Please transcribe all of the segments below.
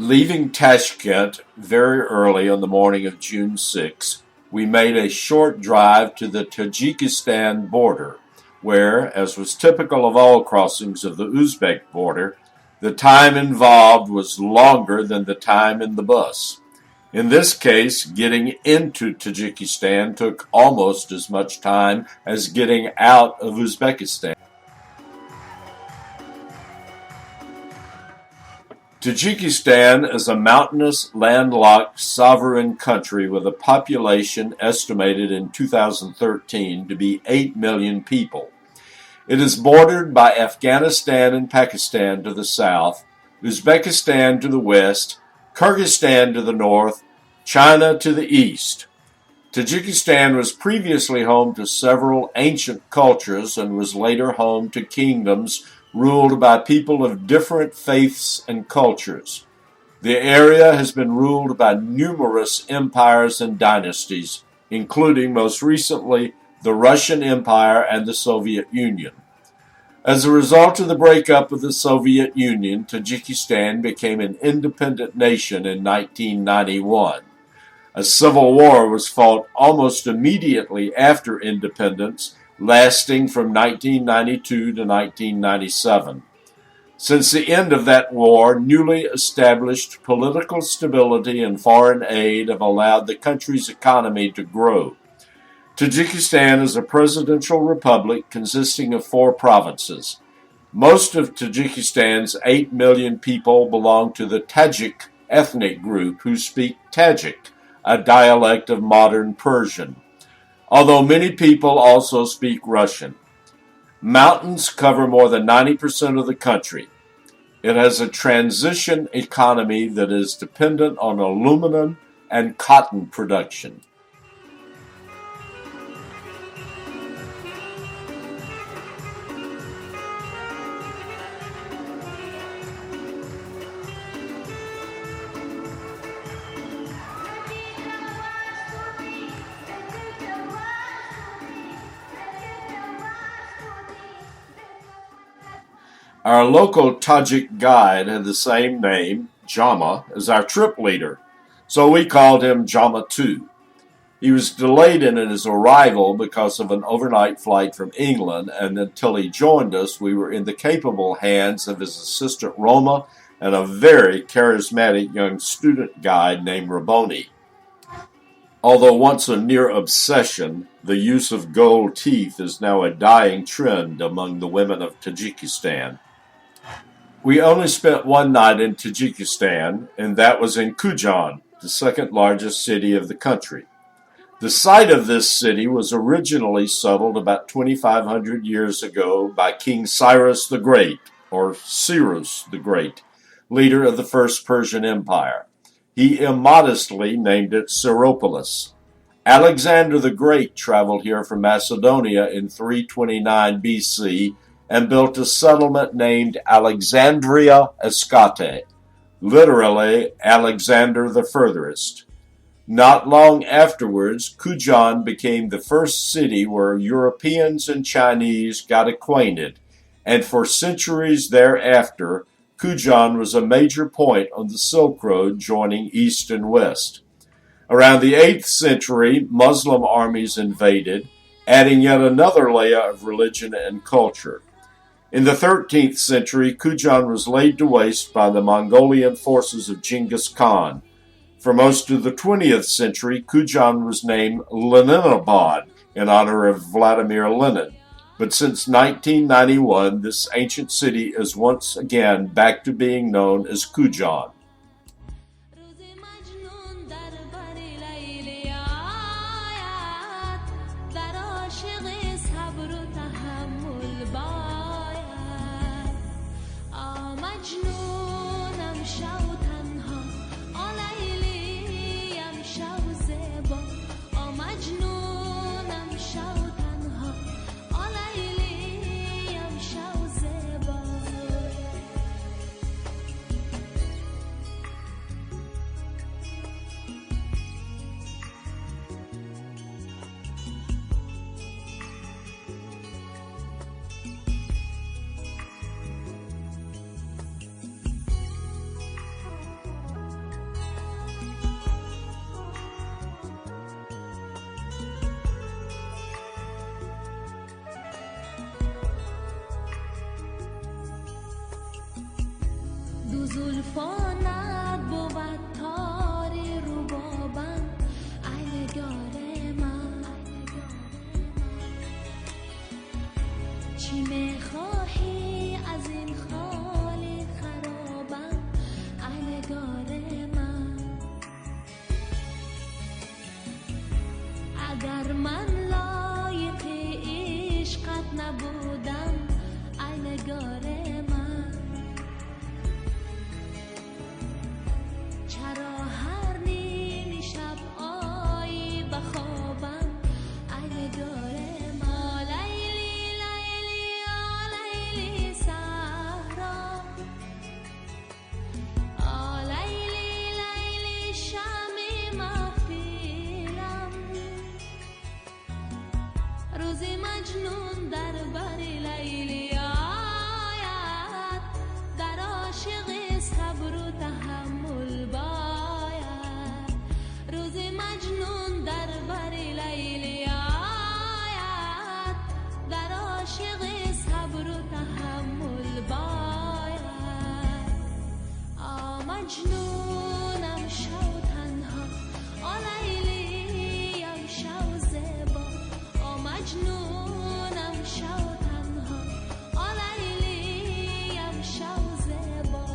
Leaving Tashkent very early on the morning of June 6, we made a short drive to the Tajikistan border, where, as was typical of all crossings of the Uzbek border, the time involved was longer than the time in the bus. In this case, getting into Tajikistan took almost as much time as getting out of Uzbekistan. Tajikistan is a mountainous, landlocked, sovereign country with a population estimated in 2013 to be 8 million people. It is bordered by Afghanistan and Pakistan to the south, Uzbekistan to the west, Kyrgyzstan to the north, China to the east. Tajikistan was previously home to several ancient cultures and was later home to kingdoms ruled by people of different faiths and cultures. The area has been ruled by numerous empires and dynasties, including most recently the Russian Empire and the Soviet Union. As a result of the breakup of the Soviet Union, Tajikistan became an independent nation in 1991. A civil war was fought almost immediately after independence, lasting from 1992 to 1997. Since the end of that war, newly established political stability and foreign aid have allowed the country's economy to grow. Tajikistan is a presidential republic consisting of 4 provinces. Most of Tajikistan's 8 million people belong to the Tajik ethnic group who speak Tajik, a dialect of modern Persian, although many people also speak Russian. Mountains cover more than 90% of the country. It has a transition economy that is dependent on aluminum and cotton production. Our local Tajik guide had the same name, Jama, as our trip leader, so we called him Jama too. He was delayed in his arrival because of an overnight flight from England, and until he joined us, we were in the capable hands of his assistant Roma and a very charismatic young student guide named Rabboni. Although once a near obsession, the use of gold teeth is now a dying trend among the women of Tajikistan. We only spent one night in Tajikistan, and that was in Kujan, the second largest city of the country. The site of this city was originally settled about 2,500 years ago by King Cyrus the Great, or Cyrus the Great, leader of the First Persian Empire. He immodestly named it Syropolis. Alexander the Great traveled here from Macedonia in 329 BC and built a settlement named Alexandria Escate, literally Alexander the Furthest. Not long afterwards, Kujan became the first city where Europeans and Chinese got acquainted, and for centuries thereafter, Kujan was a major point on the Silk Road joining East and West. Around the 8th century, Muslim armies invaded, adding yet another layer of religion and culture. In the 13th century, Kujan was laid to waste by the Mongolian forces of Genghis Khan. For most of the 20th century, Kujan was named Leninabad in honor of Vladimir Lenin. But since 1991, this ancient city is once again back to being known as Kujan. زلفانت بود تار ربابم ای نگار من چی میخواهی از این خال خرابم ای نگار من اگر من لایق عشقت نبودم ای نگار من چرا هر نیم شب آیی بخوابم ای نگار ما لیلی لیلی آ لیلی صحرا آ لیلی لیلی شمع محفلم روزی مجنون در بر لیلی آید در عاشق صبر و تحمل باید روزی مجنون در بر لیلی آید در عاشق صبر و تحمل باید آ مجنونم شو تنها آ لیلی ام شو زیبا آ مجنونم شو تنها آ لیلی ام شو زیبا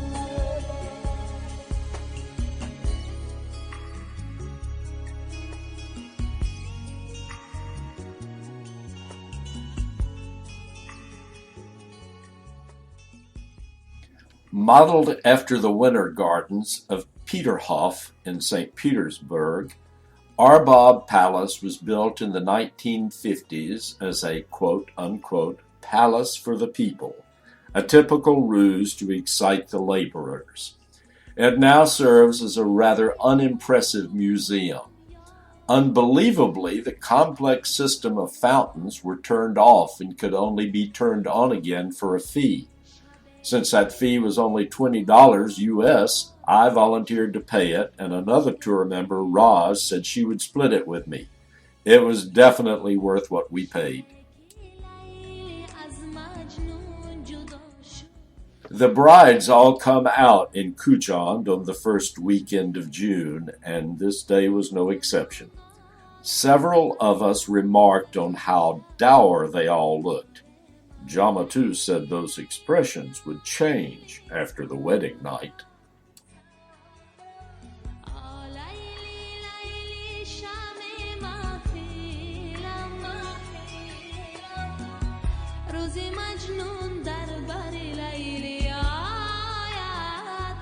Modeled after the winter gardens of Peterhof in St. Petersburg, Arbab Palace was built in the 1950s as a quote-unquote palace for the people, a typical ruse to excite the laborers. It now serves as a rather unimpressive museum. Unbelievably, the complex system of fountains were turned off and could only be turned on again for a fee. Since that fee was only $20 US, I volunteered to pay it, and another tour member, Roz, said she would split it with me. It was definitely worth what we paid. The brides all come out in Kuchand on the first weekend of June, and this day was no exception. Several of us remarked on how dour they all looked. Jama too said those expressions would change after the wedding night. روزی مجنون در بر لیلی آید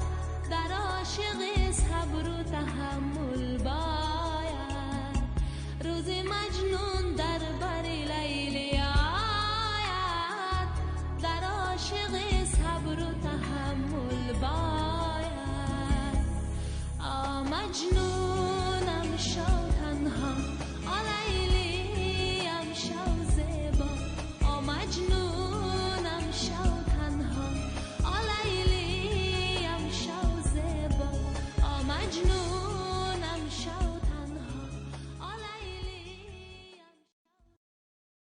در عاشق صبر و تحمل باید روزی مجنون در بر لیلی آید در عاشق